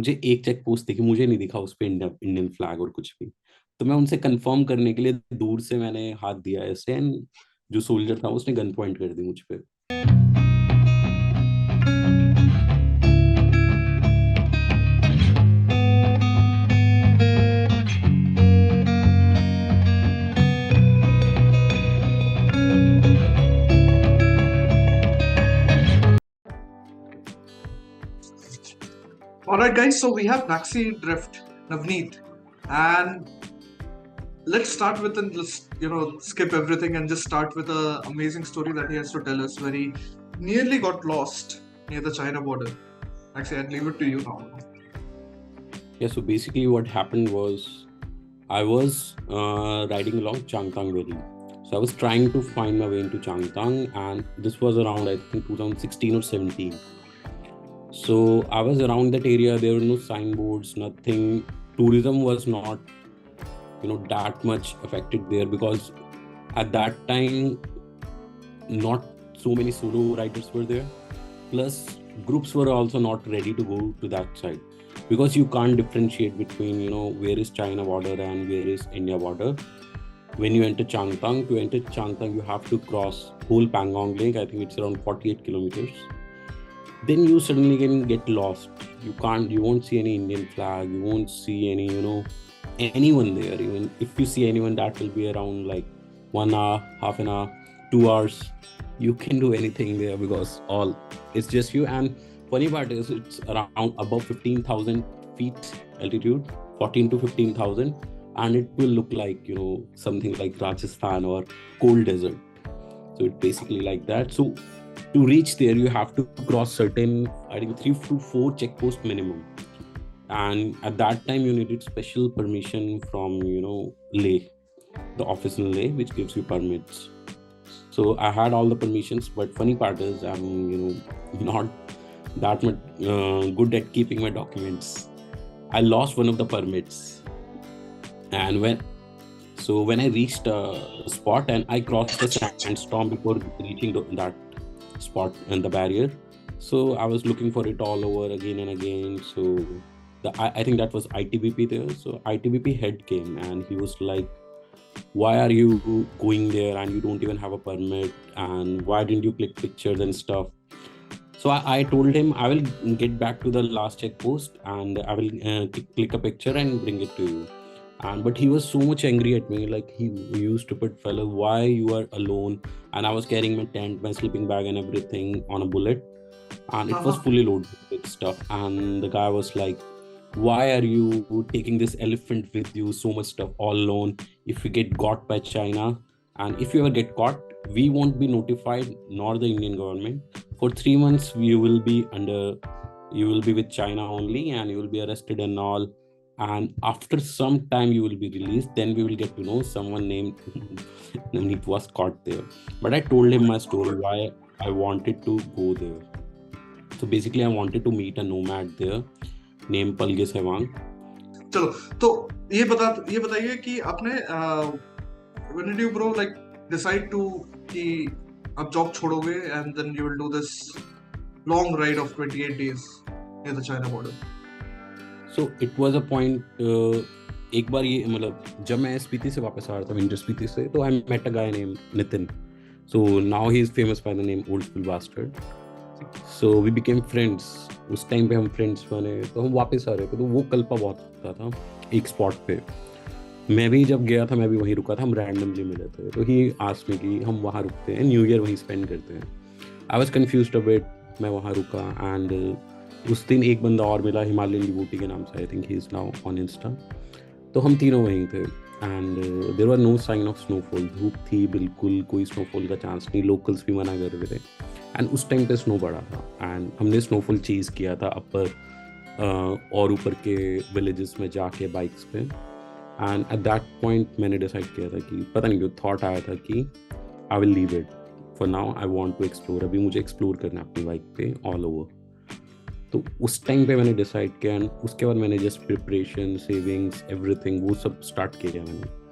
मुझे एक check post दिखी, मुझे नहीं दिखा उस पे इंडियन फ्लैग और कुछ भी। तो मैं उनसे कंफर्म करने के लिए दूर से मैंने हाथ दिया ऐसे, एंड जो सोल्जर था उसने गन पॉइंट कर दी मुझ पे। All right, guys. So we have Maxi Drift, Navneet, and let's start with and let's skip everything and just start with a amazing story that he has to tell us, where he nearly got lost near the China border. Maxi, I'd leave it to you now. Yeah, so basically what happened was I was riding along Changtang Valley. So I was trying to find my way into Changtang, and this was around, I think, 2016 or 17. So I was around that area. There were no signboards, nothing. Tourism was not, that much affected there, because at that time, not so many solo riders were there. Plus, groups were also not ready to go to that side, because you can't differentiate between, where is China border and where is India border. When you enter Changtang, you have to cross whole Pangong Lake. I think it's around 48 kilometers. Then you suddenly can get lost. You won't see any Indian flag. You won't see any, anyone there. Even if you see anyone, that will be around like 1 hour, half an hour, 2 hours. You can do anything there because it's just you. And funny part is it's around above 15,000 feet altitude, 14 to 15,000. And it will look like, something like Rajasthan or cold desert. So it's basically like that. So to reach there, you have to cross certain, I think, 3 to 4 checkposts minimum. And at that time, you needed special permission from, Leh, the office in Leh, which gives you permits. So I had all the permissions, but funny part is I'm, not that much good at keeping my documents. I lost one of the permits. And when I reached a spot and I crossed the sandstorm before reaching that spot and the barrier. So I was looking for it all over again and again. So I think that was ITBP there. So ITBP head came and he was like, why are you going there and you don't even have a permit, and why didn't you click pictures and stuff? So I told him I will get back to the last check post and I will click a picture and bring it to you. But he was so much angry at me, like, you stupid fellow, why you are alone? And I was carrying my tent, my sleeping bag and everything on a bullet, and it was fully loaded with stuff. And the guy was like, why are you taking this elephant with you, so much stuff all alone? If you get caught by China, and if you ever get caught, we won't be notified, nor the Indian government. For 3 months you will be with China only, and you will be arrested and all. And after some time you will be released. Then we will get to know someone named Navneet was caught there. But I told him my story, why I wanted to go there. So basically I wanted to meet a nomad there named Palge Sewang. चलो, तो ये बताइए कि आपने when did you bro like decide to कि आप job छोड़ोगे and then you will do this long ride of 28 days near the China border? So it was a point, एक बार ये मतलब जब मैं स्पीति से वापस आ रहा था, विंटर स्पीति से, तो I met a guy named Nitin. So now he is famous by the name Old School Bastard. So we became friends. उस टाइम पे हम फ्रेंड्स बने, तो हम वापस आ रहे थे, तो वो कल्पा बहुत होता था एक स्पॉट पे। मैं भी जब गया था मैं भी वहीं रुका था, हम रैंडमली मिले थे। तो ही आस्क्ड मी कि हम वहाँ रुकते हैं, न्यू ईयर वहीं स्पेंड करते हैं। I was confused a bit, मैं वहाँ रुका। एंड उस दिन एक बंदा और मिला, हिमालयन डिवोटी के नाम से, I think he is now on Insta. तो हम तीनों वहीं थे and there were no sign of snowfall. धूप थी बिल्कुल, कोई स्नोफॉल का चांस नहीं, लोकल्स भी मना कर रहे थे। एंड उस टाइम पे स्नो पड़ा था एंड हमने स्नोफॉल चेज़ किया था अपर और ऊपर के विलेजेस में जाके बाइक्स पे। एंड एट दैट पॉइंट मैंने डिसाइड किया था कि पता नहीं क्यों थॉट आया था कि I will leave it for now, I want to explore. अभी मुझे एक्सप्लोर करना है अपनी बाइक पे ऑल ओवर। तो उस टाइम पे मैंने डिसाइड किया एंड उसके बाद मैंने जस्ट प्रिपरेशन, सेविंग्स, एवरीथिंग वो सब स्टार्ट किया मैंने।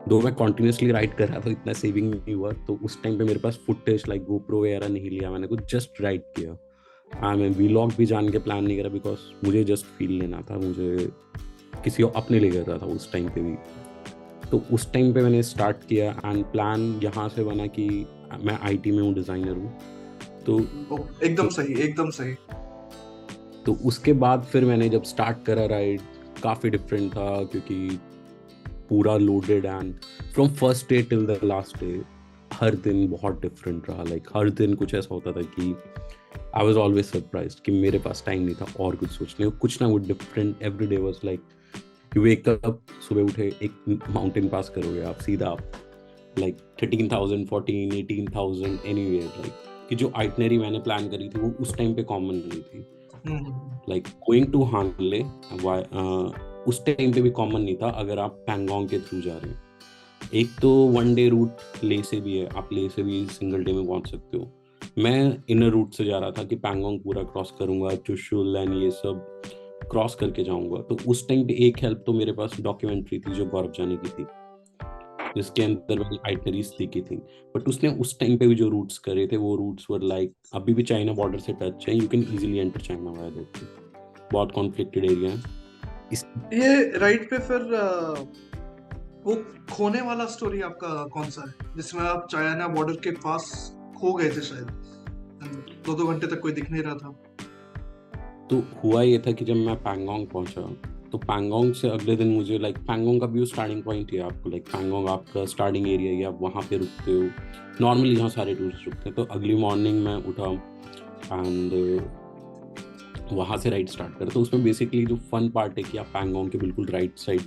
दो मैं कॉन्टिन्यूसली राइड कर रहा था, इतना सेविंग नहीं हुआ। तो उस टाइम पे मेरे पास फुटेज लाइक गोप्रो वगैरह नहीं लिया मैंने, कुछ जस्ट राइड किया। मैं वीलॉग भी जान के प्लान नहीं करा, बिकॉज मुझे जस्ट फील लेना था, मुझे किसी और अपने लिए कर रहा था उस टाइम पे भी। तो उस टाइम पे मैंने स्टार्ट किया एंड प्लान यहाँ से बना कि मैं आईटी में हूँ, डिज़ाइनर हूँ। तो एकदम सही, एकदम सही। तो उसके बाद फिर मैंने जब स्टार्ट करा राइड, काफ़ी डिफरेंट था, क्योंकि पूरा loaded and from first day till the last day हर दिन बहुत डिफरेंट रहा। लाइक हर दिन कुछ ऐसा होता था कि आई वॉज ऑलवेज सरप्राइज कि मेरे पास टाइम नहीं था और कुछ सोचने को, कुछ ना कुछ different every day was like you wake up, सुबह उठे एक माउंटेन पास करोगे आप सीधा, आप लाइक 13,000 14 18,000 एनीवेयर, लाइक कि जो आइटनरी मैंने प्लान करी थी वो उस टाइम पे कॉमन नहीं थी। लाइक गोइंग टू हानले उस टाइम पे भी कॉमन नहीं था अगर आप पैंगोंग के थ्रू जा रहे हैं। एक तो वन डे रूट ले से भी है, आप ले से भी सिंगल डे में पहुंच सकते हो। मैं इनर रूट से जा रहा था कि पैंगोंग पूरा क्रॉस करूंगा, चुशुल एंड ये सब क्रॉस करके जाऊंगा। तो उस टाइम पे एक हेल्प तो मेरे पास डॉक्यूमेंट्री थी जो गौरव जाने की थी, जिसके अंदर मैंने आइटनरीज देखी थी। बट उसने उस टाइम पे भी जो रूट्स करे थे वो रूट्स वर लाइक अभी भी चाइना बॉर्डर से टच है, you can easily enter China via that, बहुत कॉन्फ्लिक्टेड एरिया है ये राइट पे फिर वो खोने वाला स्टोरी आपका कौन सा है जिसमें आप चाइना बॉर्डर के पास खो गए थे शायद, 2 घंटे तक कोई दिख नहीं रहा था? तो हुआ ये था कि जब मैं पैंगोंग पहुंचा तो पैंगोंग से अगले दिन मुझे लाइक पैंगोंग का व्यू स्टार्टिंग पॉइंट है आपको, लाइक पैंगोंग आपका स्टार्टिंग एरिया है, आप वहाँ पे रुकते हो नॉर्मली जहाँ सारे टूरिस्ट रुकते हैं। तो अगली मॉर्निंग मैं उठा एंड वहाँ से राइड स्टार्ट करा। तो उसमें बेसिकली जो फन पार्ट है कि आप पैंगोंग के बिल्कुल राइट साइड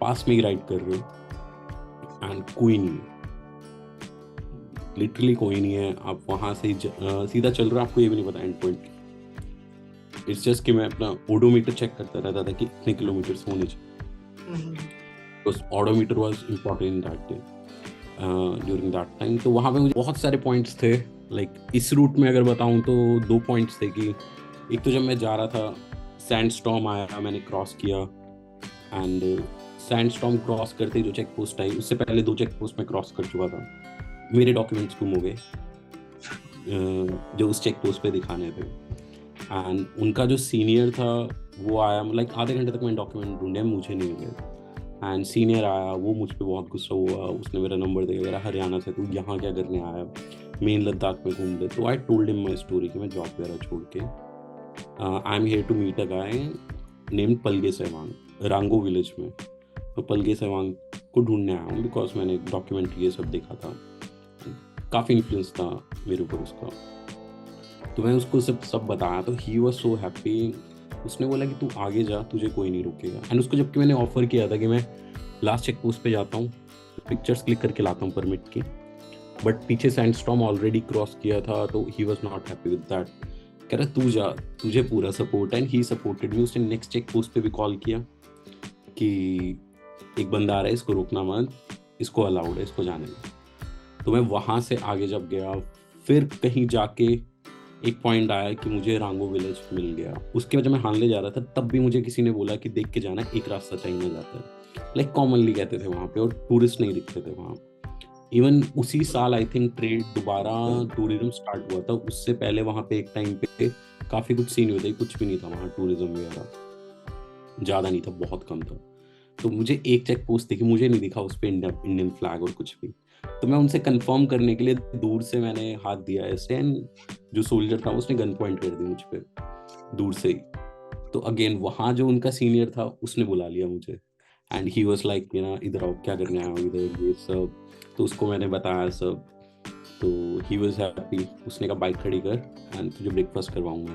पास में ही राइड कर रहे हो एंड कोई नहीं है, लिटरली कोई नहीं है। आप वहाँ से सीधा चल रहे हो, आपको ये भी नहीं पता एंड पॉइंट। इट्स जस्ट कि मैं अपना ओडोमीटर चेक करता रहता था कि कितने किलोमीटर्स होने चाहिए, because odometer was important in that day during that time. तो वहाँ पे मुझे बहुत सारे पॉइंट्स थे। लाइक इस रूट में अगर बताऊँ तो 2 पॉइंट्स थे कि एक तो जब मैं जा रहा था सैंडस्टॉर्म आया, मैंने क्रॉस किया एंड सैंडस्टॉर्म क्रॉस करते जो चेक पोस्ट आई, उससे पहले 2 चेक पोस्ट में क्रॉस कर चुका था। मेरे डॉक्यूमेंट्स गुम हो गए जो उस चेक पोस्ट पे दिखाने थे एंड उनका जो सीनियर था वो आया, लाइक आधे घंटे तक मैंने डॉक्यूमेंट ढूंढे, मुझे नहीं मिले एंड सीनियर आया, वो मुझ पर बहुत गुस्सा हुआ, उसने मेरा नंबर दे दिया, हरियाणा से तू यहाँ क्या करने आया, मेन लद्दाख में घूम ले। तो I told him my story कि मैं जॉब वगैरह छोड़ के I am here to meet a guy named Palge Tsewang Rango village में। तो पलगे सेवांग को ढूंढने आया हूँ बिकॉज मैंने डॉक्यूमेंट्री ये सब देखा था, काफ़ी इन्फ्लुएंस था मेरे ऊपर उसका। तो मैं उसको सब बताया तो ही वॉज सो हैप्पी। उसने बोला कि तू आगे जा, तुझे कोई नहीं रोकेगा। एंड उसको जबकि मैंने ऑफर किया था कि मैं लास्ट चेक पोस्ट पे जाता हूँ, पिक्चर्स क्लिक करके लाता हूँ परमिट की, बट पीछे सैंडस्टॉर्म ऑलरेडी क्रॉस किया था तो he was not happy with that. कह रहा तू जा, तुझे पूरा सपोर्ट है एंड ही सपोर्टेड मी। उसने नेक्स्ट चेक पोस्ट पे भी कॉल किया कि एक बंदा आ रहा है, इसको रोकना मत, इसको अलाउड है, इसको जाने दो। तो मैं वहाँ से आगे जब गया फिर कहीं जाके एक पॉइंट आया कि मुझे रांगो विलेज मिल गया। उसके बाद जब मैं हानले जा रहा था तब भी मुझे किसी ने बोला कि देख के जाना, एक रास्ता चाइना जाता है, लाइक कॉमनली कहते थे वहाँ पे, और टूरिस्ट नहीं दिखते थे वहाँ। इवन उसी साल आई थिंक ट्रेड दोबारा टूरिज्म स्टार्ट हुआ था, उससे पहले वहाँ पे एक टाइम पे काफ़ी कुछ सीन हुए थे, कुछ भी नहीं था वहाँ टूरिज्म वगैरह, ज़्यादा नहीं था, बहुत कम था। तो मुझे एक चेक पोस्ट देखी, मुझे नहीं दिखा उस पर इंडियन फ्लैग और कुछ भी। तो मैं उनसे कंफर्म करने के लिए दूर से मैंने हाथ दिया ऐसे एंड जो सोल्जर था उसने गन पॉइंट कर दी मुझ पे दूर से ही। तो अगेन वहाँ जो उनका सीनियर था उसने बुला लिया मुझे and he was like you know इधर आओ, क्या करने आया हो इधर, ये सब। तो उसको मैंने बताया सब, तो ही वाज हैप्पी। उसने कहा बाइक खड़ी कर एंड तुझे ब्रेकफास्ट करवाऊंगा।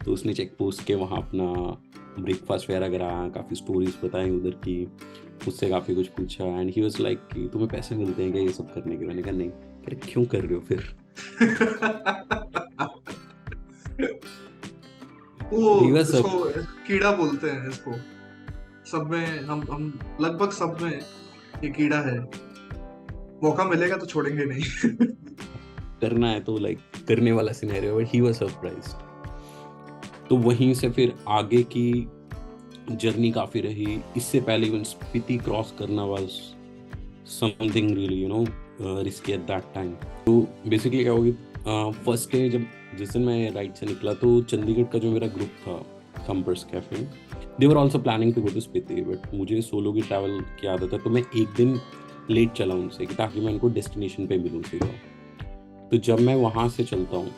तो उसने चेक पोस्ट के वहाँ अपना ब्रेकफास्ट वगैरह कराया, काफ़ी स्टोरीज बताई उधर की, उससे काफ़ी कुछ पूछा एंड ही वाज लाइक कि तुम्हें पैसे मिलते हैं क्या ये सब करने के? मैंने कहा नहीं। कह रहे क्यों कर रहे हो फिर? वो इसको कीड़ा बोलते हैं, इसको सब में हम लगभग सब में ये कीड़ा है, मौका मिलेगा तो छोड़ेंगे नहीं। करना है तो लाइक करने वाला scenario, but he was surprised. तो वहीं से फिर आगे की जर्नी काफ़ी रही। इससे पहले इवन स्पीति क्रॉस करना was something really you know risky at that time. तो बेसिकली क्या होगी, फर्स्ट डे जब जिस दिन मैं राइड से निकला तो चंडीगढ़ का जो मेरा ग्रुप था Thumpers cafe, they were also planning to go to Spiti, but मुझे सोलो की ट्रैवल की आदत है तो मैं एक दिन लेट चला उनसे ताकि मैं उनको डेस्टिनेशन पे मिलूँ सीधा। तो जब मैं वहाँ से चलता हूँ,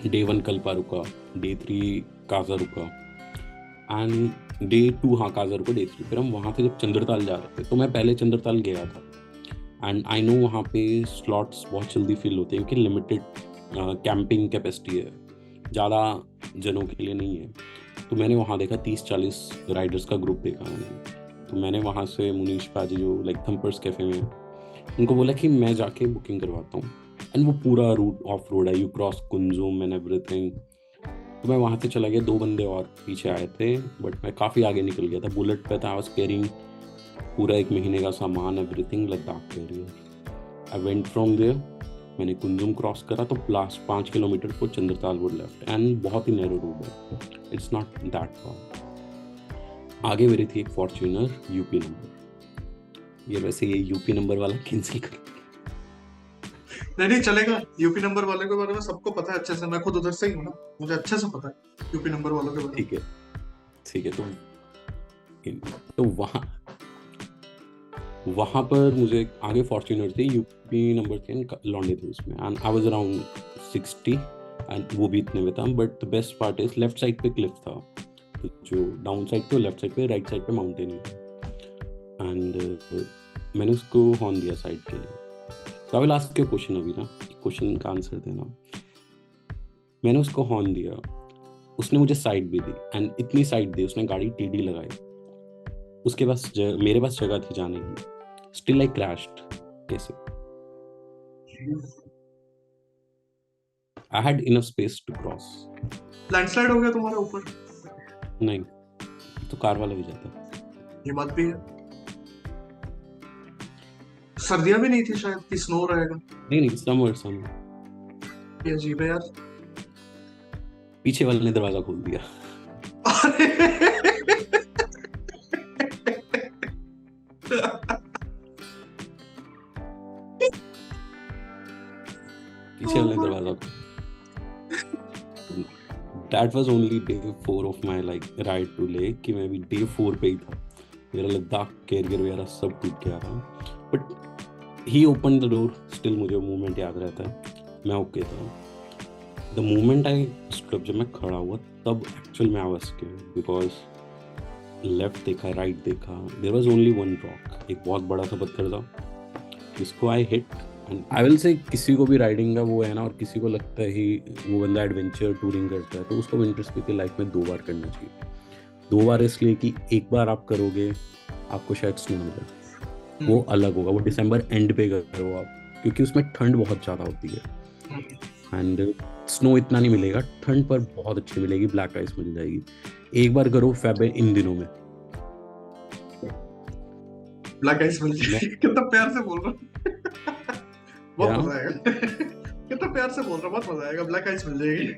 डे 1 कल्पा रुका, डे 3 काजा रुका एंड डे 2 हाँ काजा रुका, डे 3 फिर हम वहाँ से जब चंद्रताल जा रहे थे तो मैं पहले चंद्रताल गया था एंड आई नो वहाँ पे स्लॉट्स बहुत जल्दी फिल होते हैं क्योंकि लिमिटेड कैंपिंग कैपेसिटी है, ज़्यादा जनों के लिए नहीं है। तो मैंने वहाँ देखा 30-40 राइडर्स का ग्रुप देखा मैंने। तो मैंने वहाँ से मुनीश पाजी जो लाइक थम्पर्स कैफे में उनको बोला कि मैं जाके बुकिंग करवाता हूँ एंड वो पूरा रूट ऑफ रोड है, you cross Kunzum and everything. तो मैं वहाँ से चला गया, 2 बंदे और पीछे आए थे बट मैं काफ़ी आगे निकल गया था, बुलेट पे था, आई वाज कैरिंग पूरा 1 महीने का सामान एवरीथिंग लद्दाख के लिए। आई वेंट फ्रॉम देयर, मैंने कुंजुम क्रॉस करा तो लास्ट 5 किलोमीटर को चंद्रताल वुड लेफ्ट एंड बहुत ही नैरो रोड है, इट्स नॉट दैट फार। आगे मेरी थी एक फॉर्च्यूनर यूपी नंबर, ये वैसे ये यूपी नंबर वाला कैंसिल कर। नहीं चलेगा, यूपी नंबर वाले के बारे में सबको पता है अच्छे से, मैं खुद उधर से ही हूँ ना, मुझे अच्छे से पता है यूपी नंबर वालों के बारे में। ठीक है तो वहाँ पर मुझे आगे फॉर्च्यूनर थी, यूपी नंबर थे, लॉन्डे थे उसमें and I was around 60 and वो भी इतने में था। But the best part is left side पे क्लिफ था, तो जो डाउन साइड पे लेफ्ट साइड पे, राइट साइड पे माउंटेन ही एंड मैंने उसको हॉर्न दिया साइड के लिए। तो I will ask you question अभी ना, क्वेश्चन का आंसर देना। मैंने उसको हॉर्न दिया, उसने मुझे साइड भी दी एंड इतनी साइड दी, उसने गाड़ी टेढ़ी लगाई, उसके पास मेरे पास जगह थी जाने की, स्टिल आई क्रैश्ड। कैसे? I had enough space to cross. Landslide हो गया तुम्हारे ऊपर? नहीं, तो कार वाला भी जाता। ये बात भी है, सर्दियां भी नहीं थी शायद कि स्नो रहेगा। नहीं समर। ये अजीब है यार। पीछे वाले ने दरवाजा खोल दिया। पीछे वाले ने दरवाजा खोल। That was only day 4 of my like ride to Leh कि मैं भी day 4 पे ही था, मेरा लद्दाख कैरियर वगैरह सब टूट गया था। But he opened the door, still मुझे मोमेंट याद रहता है, मैं ओके था। The moment I stood, जब मैं खड़ा हुआ तब एक्चुअल में I was scared because left देखा, राइट देखा, there was only one rock, एक बहुत बड़ा सा पत्थर था जिसको I hit and I will say किसी को भी राइडिंग का वो है ना, और किसी को लगता है ही वो बंदा एडवेंचर टूरिंग करता है तो उसको विंटर स्पीति लाइफ में 2 बार करना चाहिए। 2 बार इसलिए कि एक बार आप करोगे आपको शायद स्नो मिले, वो अलग होगा, वो दिसंबर एंड पे करो आप, क्योंकि उसमें ठंड बहुत ज़्यादा होती है एंड स्नो इतना नहीं मिलेगा, ठंड पर बहुत अच्छी मिलेगी, ब्लैक आइस मिल जाएगी। एक बार करो फेब इन दिनों में, ब्लैक आइस मिल जाएगी। कितना प्यार से बोल रहा हूँ, बहुत मजा आएगा। कितना प्यार से बोल रहा, बहुत मजा आएगा, ब्लैक आइस मिल जाएगी।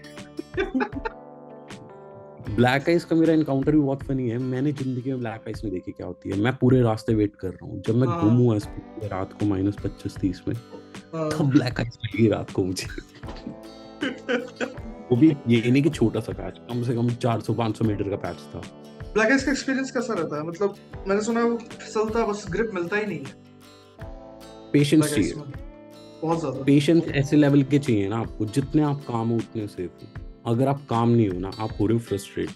ब्लैक आइस का मेरा इनकाउंटर भी बहुत फनी है, मैंने जिंदगी में ब्लैक आइस नहीं देखी क्या होती है। मैं पूरे रास्ते वेट कर रहा हूँ, जब मैं गुम हुआ रात को -25-30 में, तब ब्लैक आइस मिली रात को मुझे। वो भी ये नहीं कि छोटा सा पैच, कम से कम 400-500 मीटर का पैच था। ब्लैक आइस का एक्सपीरियंस कैसा रहता है? मतलब मैंने सुना है वो फिसलता, बस ग्रिप मिलता ही नहीं है। पेशेंस चाहिए, बहुत ज्यादा पेशेंस ऐसे लेवल के चाहिए ना आपको, जितने आप काम हो उतने सेफ हो। अगर आप काम नहीं हो ना, आप हो रहे हो फ्रस्ट्रेट।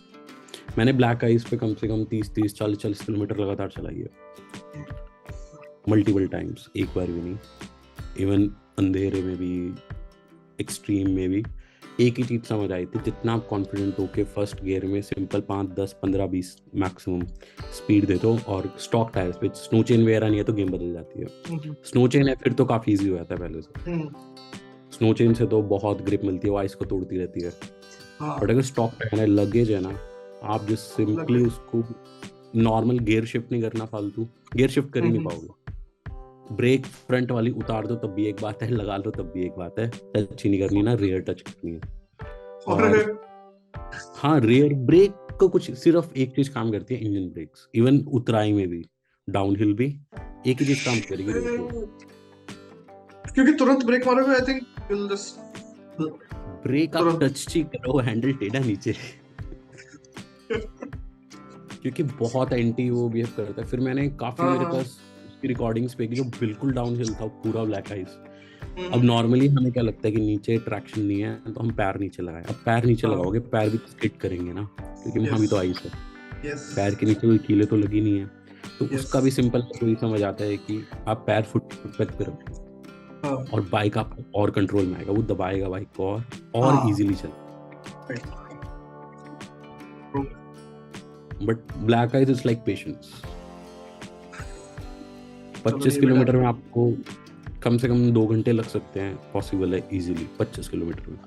मैंने ब्लैक आइस पे कम से कम 30 40 किलोमीटर लगातार चलाई है, मल्टीपल टाइम्स, एक बार भी नहीं। इवन अंधेरे में भी, एक्सट्रीम में भी एक ही चीज समझ आई थी, जितना आप कॉन्फिडेंट हो के फर्स्ट गियर में सिंपल 5 10 15 20 मैक्सिमम स्पीड दे दो, और स्टॉक टायर्स पे स्नो चेन वगैरह नहीं है तो गेम बदल जाती है। स्नो चेन है फिर तो काफी इजी हो जाता है पहले से, स्नो चेन से तो बहुत ग्रिप मिलती है, वो आइस को तोड़ती रहती है। बट अगर स्टॉक टायर है, लगेज है ना, आप जो सिंपली उसको नॉर्मल गियर शिफ्ट नहीं करना, फालतू गियर शिफ्ट कर ही नहीं पाओगे। ब्रेक फ्रंट वाली उतार दो तब भी एक बात है, लगा लो तब भी एक बात है, टच ही नहीं करनी ना, रियर टच करनी है। और हाँ, रियर ब्रेक को कुछ सिर्फ एक चीज काम करती है, इंजन ब्रेक्स। इवन उतराई में भी, डाउनहिल भी एक ही चीज काम करेगी, क्योंकि तुरंत ब्रेक मारोगे, I think you will just brake आप तुरंत टच ही करो, हैंडल टेढ़ा नीचे। क्योंकि बहुत एंटी वो बिहेव करता है। फिर मैंने काफी मेरे हाँ, पास उसकी रिकॉर्डिंग्स पे की जो बिल्कुल डाउन हिल था, पूरा ब्लैक आइस। अब हम्म, नॉर्मली हमें क्या लगता है कि नीचे ट्रैक्शन नहीं है तो हम पैर नीचे लगाए। अब पैर नीचे हाँ, लगाओगे, पैर भी स्किड करेंगे ना, क्योंकि वहां यस, भी तो आइस है। यस, पैर के नीचे कोई कीले तो लगी नहीं है। तो यस, उसका भी सिंपल वही समझ आता है कि आप पैर फुटपाथ पे रखो हाँ, और बाइक आपको और कंट्रोल में आएगा, वो दबाएगा बाइक को और हाँ, इजीली चले। right, true. But black eyes is like patience. चलो 25 ये भी किलोमीटर डन। में आपको कम से कम 2 घंटे लग सकते हैं, पॉसिबल है इजीली 25 किलोमीटर में।